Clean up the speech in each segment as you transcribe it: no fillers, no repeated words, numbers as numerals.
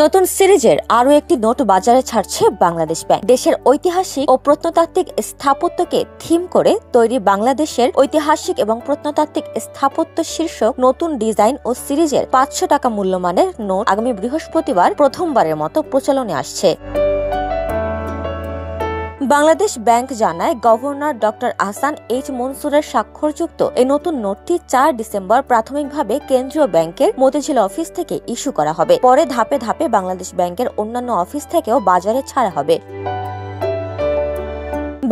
নতুন সিরিজের আরও একটি নোট বাজারে ছাড়ছে বাংলাদেশ ব্যাংক। দেশের ঐতিহাসিক ও প্রত্নতাত্ত্বিক স্থাপত্যকে থিম করে তৈরি বাংলাদেশের ঐতিহাসিক এবং প্রত্নতাত্ত্বিক স্থাপত্য শীর্ষক নতুন ডিজাইন ও সিরিজের ৫০০ টাকা মূল্যমানের নোট আগামী বৃহস্পতিবার প্রথমবারের মতো প্রচলনে আসছে। বাংলাদেশ ব্যাংক জানায়, গভর্নর ডক্টর আহসান এইচ মনসুরের স্বাক্ষরযুক্ত এই নতুন নোটটি ৪ ডিসেম্বর প্রাথমিকভাবে কেন্দ্রীয় ব্যাংকের মতিঝিল অফিস থেকে ইস্যু করা হবে। পরে ধাপে ধাপে বাংলাদেশ ব্যাংকের অন্যান্য অফিস থেকেও বাজারে ছাড়া হবে।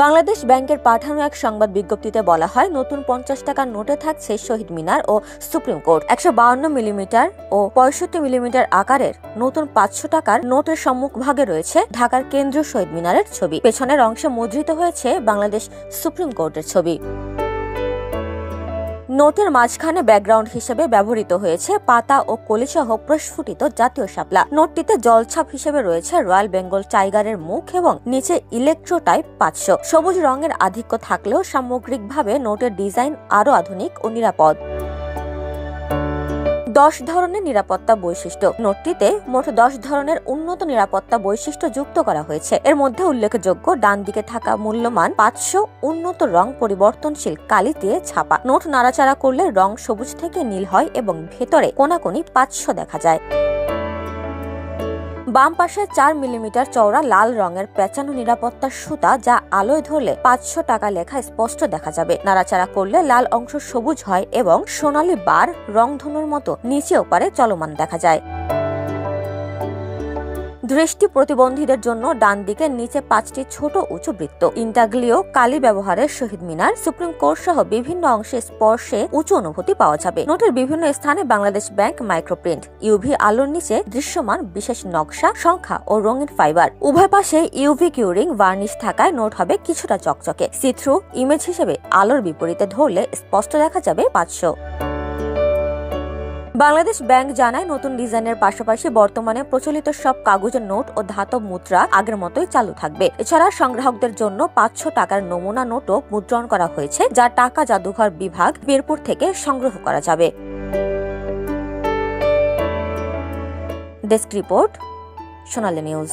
বাংলাদেশ ব্যাংকের পাঠানো এক সংবাদ বিজ্ঞপ্তিতে বলা হয়, নতুন ৫০ টাকার নোটে থাকছে শহীদ মিনার ও সুপ্রিম কোর্ট। ১৫২ মিলিমিটার ও ৬৫ মিলিমিটার আকারের নতুন ৫০০ টাকার নোটের সম্মুখভাগে রয়েছে ঢাকার কেন্দ্রীয় শহীদ মিনারের ছবি। পেছনের অংশে মুদ্রিত হয়েছে বাংলাদেশ সুপ্রিম কোর্টের ছবি। নোটের মাঝখানে ব্যাকগ্রাউন্ড হিসেবে ব্যবহৃত হয়েছে পাতা ও কলিসহ প্রস্ফুটিত জাতীয় শাপলা। নোটটিতে জলছাপ হিসেবে রয়েছে রয়্যাল বেঙ্গল টাইগারের মুখ এবং নিচে ইলেকট্রোটাইপ ৫০০। সবুজ রঙের আধিক্য থাকলেও সামগ্রিকভাবে নোটের ডিজাইন আরও আধুনিক ও নিরাপদ। ১০ ধরনের নিরাপত্তা বৈশিষ্ট্য। নোটটিতে মোট ১০ ধরনের উন্নত নিরাপত্তা বৈশিষ্ট্য যুক্ত করা হয়েছে। এর মধ্যে উল্লেখযোগ্য, ডান দিকে থাকা মূল্যমান ৫০০ উন্নত রং পরিবর্তনশীল কালি দিয়ে ছাপা। নোট নাড়াচাড়া করলে রং সবুজ থেকে নীল হয় এবং ভেতরে কোনাকুনি ৫০০ দেখা যায়। বাম পাশে ৪ মিলিমিটার চওড়া লাল রঙের পেঁচানো নিরাপত্তার সুতা, যা আলোয় ধরলে ৫০০ টাকা লেখা স্পষ্ট দেখা যাবে। নাড়াচাড়া করলে লাল অংশ সবুজ হয় এবং সোনালী বার রংধনুর মতো নিচে ওপারে চলমান দেখা যায়। দৃষ্টি প্রতিবন্ধীদের জন্য ডান দিকে নিচে ৫টি ছোট উঁচু বৃত্ত। ইন্টাগ্লিও কালি ব্যবহারের শহীদ মিনার, সুপ্রিম কোর্ট সহ বিভিন্ন অংশে স্পর্শে উঁচু অনুভূতি পাওয়া যাবে। নোটের বিভিন্ন স্থানে বাংলাদেশ ব্যাংক মাইক্রোপ্রিন্ট, ইউভি আলোর নিচে দৃশ্যমান বিশেষ নকশা, সংখ্যা ও রঙিন ফাইবার। উভয় পাশে ইউভি কিউরিং ভার্নিশ থাকায় নোট হবে কিছুটা চকচকে। সিথ্রু ইমেজ হিসেবে আলোর বিপরীতে ধরলে স্পষ্ট দেখা যাবে ৫০০। বাংলাদেশ ব্যাংক জানায়, নতুন ডিজাইনের পাশাপাশি বর্তমানে প্রচলিত সব কাগজের নোট ও ধাতব মুদ্রা আগের মতোই চালু থাকবে। এছাড়া সংগ্রাহকদের জন্য ৫০০ টাকার নমুনা নোটও মুদ্রণ করা হয়েছে, যা টাকা জাদুঘর বিভাগ, মিরপুর থেকে সংগ্রহ করা যাবে। ডেস্ক রিপোর্ট, সোনালী নিউজ।